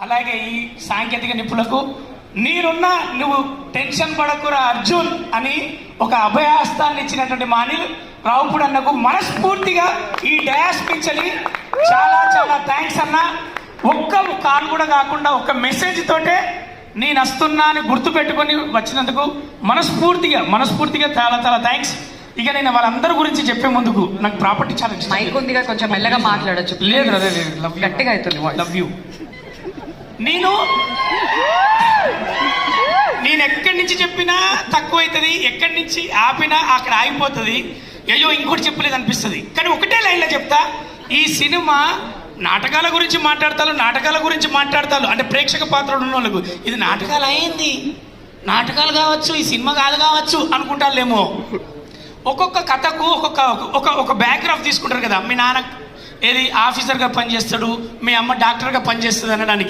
అలాగే ఈ సాంకేతిక నిపుణులకు నేనున్నా నువ్వు టెన్షన్ పడకురా అర్జున్ అని ఒక అభయహస్తాన్ని ఇచ్చినటువంటి మానిల్ రావుపూడి అన్నకు మనస్ఫూర్తిగా ఈ డాష్ పిచ్చలి చాలా చాలా థ్యాంక్స్ అన్న. ఒక్క కాల్ కూడా కాకుండా ఒక మెసేజ్ తోటే నేను వస్తున్నా అని గుర్తు పెట్టుకొని వచ్చినందుకు మనస్ఫూర్తిగా చాలా చాలా థ్యాంక్స్. ఇక నేను వాళ్ళందరి గురించి చెప్పే ముందుకు నాకు ప్రాపర్టీ చాలా మైక్ ఉందిగా, కొంచెం మెల్లగా మాట్లాడచ్చు. లేదు గట్టిగా అవుతుంది. Love you. నేను ఎక్కడి నుంచి చెప్పినా తక్కువ అవుతుంది, ఎక్కడి నుంచి ఆపినా అక్కడ ఆగిపోతుంది. అయ్యో ఇంకోటి చెప్పలేదు అనిపిస్తుంది. కానీ ఒకటే లైన్లో చెప్తా, ఈ సినిమా నాటకాల గురించి మాట్లాడతారు అంటే ప్రేక్షక పాత్రలు ఉన్న వాళ్ళకు ఇది నాటకాలు అయింది, నాటకాలు కావచ్చు, ఈ సినిమా కాదు కావచ్చు అనుకుంటారులేమో. ఒక్కొక్క కథకు ఒక బ్యాక్గ్రౌండ్ తీసుకుంటారు కదా. మీ నాన్న ఏది ఆఫీసర్గా పనిచేస్తాడు, మీ అమ్మ డాక్టర్గా పనిచేస్తుంది అనడానికి